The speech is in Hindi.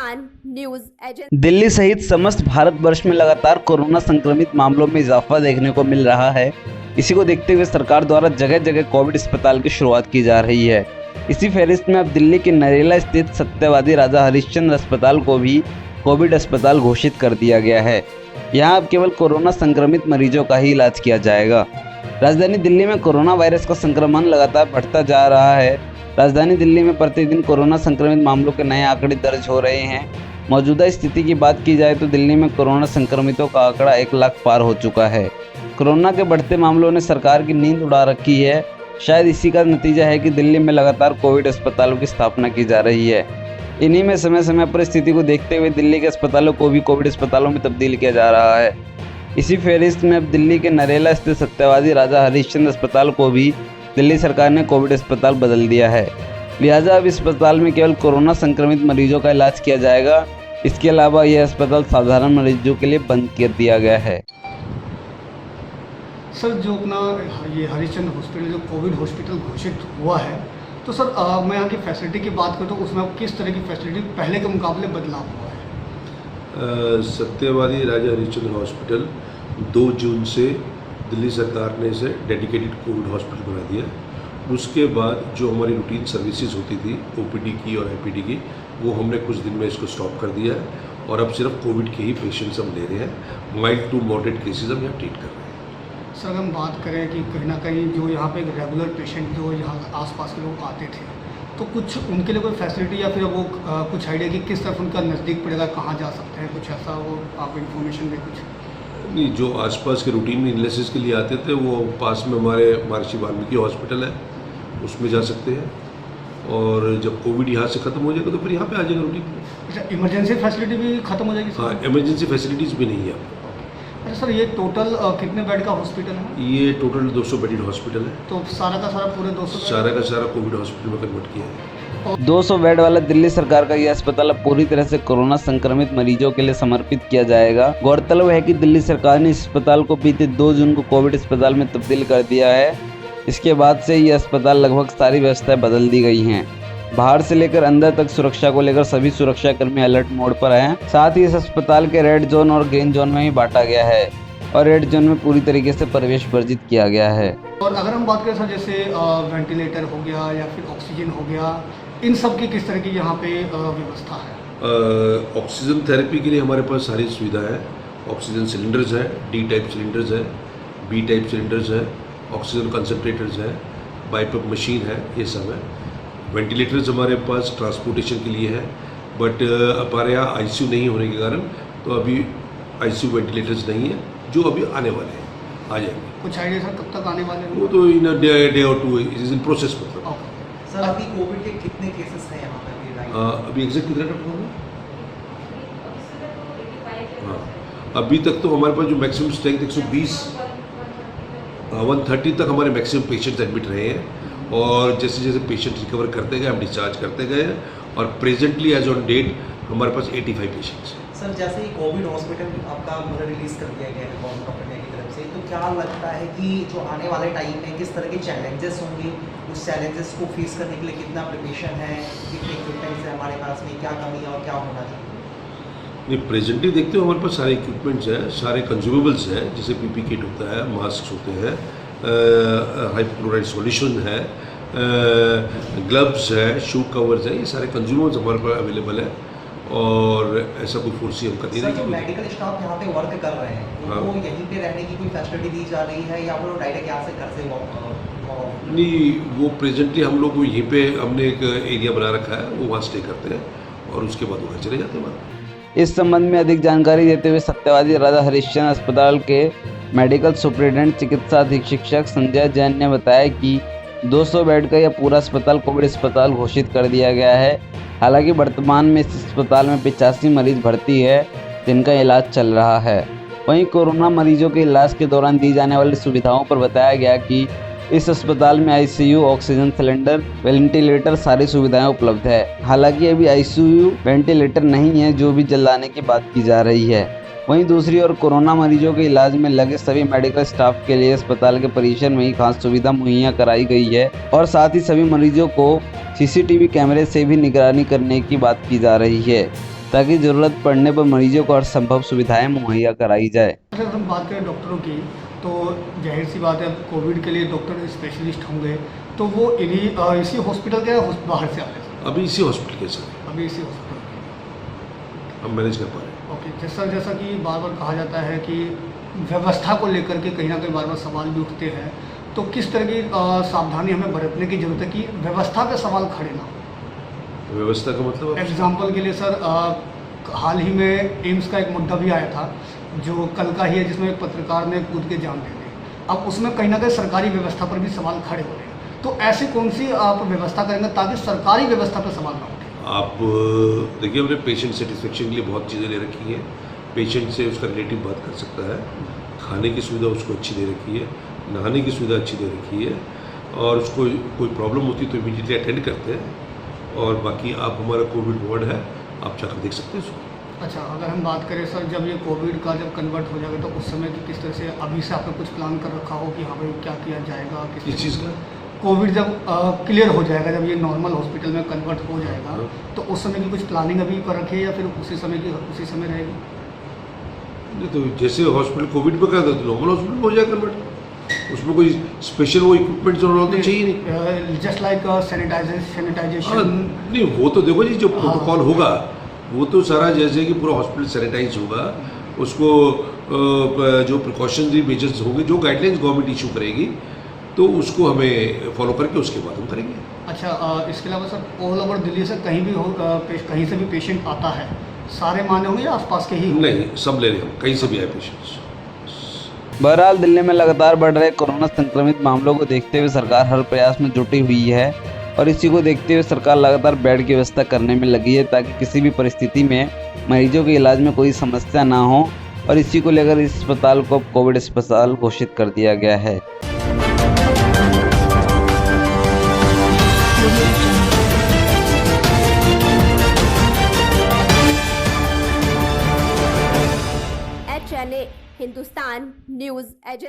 Hindustan news agency. दिल्ली सहित समस्त भारतवर्ष में लगातार कोरोना संक्रमित मामलों में इजाफा देखने को मिल रहा है। इसी को देखते हुए सरकार द्वारा जगह जगह कोविड अस्पताल की शुरुआत की जा रही है। इसी फहरिस्त में अब दिल्ली के नरेला स्थित सत्यवादी राजा हरिश्चंद्र अस्पताल को भी कोविड अस्पताल घोषित कर दिया गया है। यहाँ अब केवल कोरोना संक्रमित मरीजों का ही इलाज किया जाएगा। राजधानी दिल्ली में कोरोना वायरस का संक्रमण लगातार बढ़ता जा रहा है। राजधानी दिल्ली में प्रतिदिन कोरोना संक्रमित मामलों के नए आंकड़े दर्ज हो रहे हैं। मौजूदा स्थिति की बात की जाए तो दिल्ली में कोरोना संक्रमितों का आंकड़ा 1 लाख पार हो चुका है। कोरोना के बढ़ते मामलों ने सरकार की नींद उड़ा रखी है। शायद इसी का नतीजा है कि दिल्ली में लगातार कोविड अस्पतालों की स्थापना की जा रही है। इन्हीं में समय समय पर स्थिति को देखते हुए दिल्ली के अस्पतालों को भी कोविड अस्पतालों में तब्दील किया जा रहा है। इसी फहरिस्त में अब दिल्ली के नरेला स्थित सत्यवादी राजा हरिश्चंद्र अस्पताल को भी दिल्ली सरकार ने कोविड अस्पताल बदल दिया है। लिहाजा अब इस अस्पताल में केवल कोरोना संक्रमित मरीजों का इलाज किया जाएगा। इसके अलावा यह अस्पताल साधारण मरीजों के लिए बंद कर दिया गया है। सर, जो अपना ये हरिश्चंद्र हॉस्पिटल जो कोविड हॉस्पिटल घोषित हुआ है, तो सर मैं यहाँ की फैसिलिटी की बात करूँ तो उसमें अब किस तरह की फैसिलिटी पहले के मुकाबले बदलाव हुआ है? सत्यवादी राजा हरिश्चंद्र हॉस्पिटल 2 जून से दिल्ली सरकार ने इसे डेडिकेटेड कोविड हॉस्पिटल बना दिया। उसके बाद जो हमारी रूटीन सर्विसेज होती थी ओपीडी की और आईपीडी की, वो हमने कुछ दिन में इसको स्टॉप कर दिया है और अब सिर्फ कोविड के ही पेशेंट्स हम ले रहे हैं। माइल्ड टू मॉडरेट केसेस हम यहाँ ट्रीट कर रहे हैं। सर, अगर हम बात करें कि कहीं ना कहीं जो यहाँ पे रेगुलर पेशेंट जो यहाँ आसपास के लोग आते थे, तो कुछ उनके लिए कोई फैसिलिटी या फिर वो कुछ आइडिया कि किस तरफ उनका नज़दीक पड़ेगा, कहाँ जा सकते हैं, कुछ ऐसा वो आप इन्फॉर्मेशन में कुछ? नहीं, जो आसपास के रूटीन एनालिसिस के लिए आते थे वो पास में हमारे महर्षि वाल्मीकि हॉस्पिटल है, उसमें जा सकते हैं। और जब कोविड यहाँ से ख़त्म हो जाएगा तो फिर यहाँ पे आ जाएगा रूटीन में। अच्छा, इमरजेंसी फैसिलिटी भी खत्म हो जाएगी? हाँ, इमरजेंसी फैसिलिटीज़ भी नहीं है। अच्छा सर, ये टोटल कितने बेड का हॉस्पिटल है? ये टोटल 200 बेडेड हॉस्पिटल है। तो सारा का सारा पूरे 200 सारा का सारा कोविड हॉस्पिटल में कन्वर्ट किया है। 200 बेड वाला दिल्ली सरकार का यह अस्पताल अब पूरी तरह से कोरोना संक्रमित मरीजों के लिए समर्पित किया जाएगा। गौरतलब है कि दिल्ली सरकार ने इस अस्पताल को बीते 2 जून को कोविड अस्पताल में तब्दील कर दिया है। इसके बाद से ये अस्पताल लगभग सारी व्यवस्थाएं बदल दी गई हैं। बाहर से लेकर अंदर तक सुरक्षा को लेकर सभी सुरक्षाकर्मी अलर्ट मोड पर हैं। साथ ही इस अस्पताल के रेड जोन और ग्रीन जोन में भी बांटा गया है और रेड जोन में पूरी तरीके से प्रवेश वर्जित किया गया है। और अगर हम बात करें सर, जैसे वेंटिलेटर हो गया या फिर ऑक्सीजन हो गया, इन सब की किस तरह की यहाँ पे व्यवस्था है? ऑक्सीजन थेरेपी के लिए हमारे पास सारी सुविधा है। ऑक्सीजन सिलेंडर्स हैं, डी टाइप सिलेंडर्स हैं, बी टाइप सिलेंडर्स हैं, ऑक्सीजन कंसनट्रेटर्स हैं, बाईपैप मशीन है, ये सब है। वेंटिलेटर्स हमारे पास ट्रांसपोर्टेशन के लिए है, बट हमारे यहाँ आईसीयू नहीं होने के कारण तो अभी आईसीयू वेंटिलेटर्स नहीं है, जो अभी आने वाले हैं, आ जाएंगे। कुछ आइडिया सर कब तक आने वाले हैं? वो तो इन डे और 2 इज इन प्रोसेस। मतलब सर, अभी कोविड के कितने केसेस हैं यहाँ पे? अभी एग्जैक्ट कितना डॉक्टर होगा? हाँ, अभी तक तो हमारे पास जो मैक्सिमम स्ट्रेंथ 120 130 तक हमारे मैक्सिमम पेशेंट्स एडमिट रहे हैं। और जैसे जैसे पेशेंट रिकवर करते गए हम डिस्चार्ज करते गए हैं और प्रेजेंटली एज ऑन डेट हमारे पास 85 पेशेंट्स हैं। सर, जैसे ही कोविड हॉस्पिटल आपका रिलीज़ कर दिया गया है गवर्नमेंट ऑफ इंडिया की तरफ से, तो क्या लगता है कि जो आने वाले टाइम में किस तरह के चैलेंजेस होंगे, उस चैलेंजेस को फेस करने के लिए कितना प्रिपरेशन है, कितने इक्विपमेंट्स हैं हमारे पास में, क्या कमी है और क्या होना चाहिए? नहीं, प्रेजेंटली देखते हो हमारे पास सारे इक्विपमेंट्स हैं, सारे कंज्यूमेबल्स हैं, जैसे पीपी किट होता है, मास्क होते हैं, हाइपोक्लोराइड सॉल्यूशन है, ग्लव्स है, शू कवर्स है, ये सारे कंज्यूमर्स हमारे पास अवेलेबल है। और ऐसा कोई फोर्सी हम करते नहीं। नहीं। मेडिकल स्टाफ यहाँ पे वर्क कर रहे हैं, हाँ। वो यहीं पे रहने की कोई फैसिलिटी दी जा रही है या फिर डायरेक्ट यहाँ से घर से नहीं, वो प्रेजेंटली हम लोग यहीं पे हमने एक एरिया बना रखा है, वो वहाँ स्टे करते हैं और उसके बाद वो घर चले जाते हैं। इस संबंध में अधिक जानकारी देते हुए सत्यवादी राजा हरिश्चंद्र अस्पताल के मेडिकल सुपरिटेंडेंट चिकित्सा अधीक्षक संजय जैन ने बताया कि 200 बेड का यह पूरा अस्पताल कोविड अस्पताल घोषित कर दिया गया है। हालांकि वर्तमान में इस अस्पताल में 85 मरीज भर्ती है जिनका इलाज चल रहा है। वहीं कोरोना मरीजों के इलाज के दौरान दी जाने वाली सुविधाओं पर बताया गया कि इस अस्पताल में आईसीयू, ऑक्सीजन सिलेंडर, वेंटिलेटर सारी सुविधाएं उपलब्ध है। हालांकि अभी आईसीयू वेंटिलेटर नहीं है, जो भी जल्द आने की बात की जा रही है। वहीं दूसरी ओर कोरोना मरीजों के इलाज में लगे सभी मेडिकल स्टाफ के लिए अस्पताल के परिसर में ही खास सुविधा मुहैया कराई गई है और साथ ही सभी मरीजों को सीसीटीवी कैमरे से भी निगरानी करने की बात की जा रही है। ताकि ज़रूरत पड़ने पर मरीजों को हर संभव सुविधाएं मुहैया कराई जाए। अगर हम बात करें डॉक्टरों की, तो जाहिर सी बात है कोविड के लिए डॉक्टर स्पेशलिस्ट होंगे, तो वो इसी हॉस्पिटल के बाहर से आते हैं? अभी इसी हॉस्पिटल के साथ अभी इसी हॉस्पिटल हम मैनेज कर पा रहे हैं। ओके। जैसा कि बार बार कहा जाता है कि व्यवस्था को लेकर के कहीं ना कहीं बार बार सवाल भी उठते हैं, तो किस तरह की सावधानी हमें बरतने की जरूरत है कि व्यवस्था पे सवाल खड़े ना हो? व्यवस्था का मतलब एग्जाम्पल के लिए सर, हाल ही में एम्स का एक मुद्दा भी आया था जो कल का ही है, जिसमें एक पत्रकार ने कूद के जान दे दी। अब उसमें कहीं ना कहीं सरकारी व्यवस्था पर भी सवाल खड़े हो रहे हैं, तो ऐसी कौन सी आप व्यवस्था करेंगे ताकि सरकारी व्यवस्था पर सवाल ना उठे? आप देखिए, हमने पेशेंट सेटिस्फेक्शन के लिए बहुत चीज़ें ले रखी हैं। पेशेंट से उसका रिलेटिव बात कर सकता है, खाने की सुविधा उसको अच्छी दे रखी है, नहाने की सुविधा अच्छी दे रखी है, और उसको कोई प्रॉब्लम होती है तो इमीडिएटली अटेंड करते हैं। और बाकी आप हमारा कोविड वार्ड है, आप जाकर देख सकते हैं उसको। अच्छा, अगर हम बात करें सर, जब ये कोविड का जब कन्वर्ट हो जाएगा तो उस समय की किस तरह से अभी से आपने कुछ प्लान कर रखा हो कि हाँ भाई क्या किया जाएगा? किस चीज़ का? कोविड जब क्लियर हो जाएगा, जब ये नॉर्मल हॉस्पिटल में कन्वर्ट हो जाएगा, तो उस समय की कुछ प्लानिंग अभी कर रखी है या फिर उसी समय रहेगी? नहीं, तो जैसे हॉस्पिटल कोविड में कर दो तो नॉर्मल हॉस्पिटल में हो जाए कन्वर्ट। उसमें कोई स्पेशल वो इक्विपमेंट जो तो चाहिए नहीं। Just like sanitization. नहीं, वो तो देखो जी, जो प्रोटोकॉल होगा वो तो सारा, जैसे कि पूरा हॉस्पिटल सैनिटाइज होगा, उसको जो प्रिकॉशनरी मेजर्स होंगे, जो गाइडलाइंस गवर्नमेंट इशू करेगी, तो उसको हमें फॉलो करके उसके बाद हम करेंगे। अच्छा, इसके अलावा सर ऑल ओवर दिल्ली से कहीं भी कहीं से भी पेशेंट आता है, सारे मान्य होंगे या आसपास के ही होंगे? नहीं, सब ले रहे हैं, कहीं से भी आए पेशेंट्स। बहरहाल दिल्ली में लगातार बढ़ रहे कोरोना संक्रमित मामलों को देखते हुए सरकार हर प्रयास में जुटी हुई है और इसी को देखते हुए सरकार लगातार बेड की व्यवस्था करने में लगी है ताकि किसी भी परिस्थिति में मरीजों के इलाज में कोई समस्या ना हो, और इसी को लेकर इस अस्पताल को अब कोविड अस्पताल घोषित कर दिया गया है। HNA Hindustan news agency.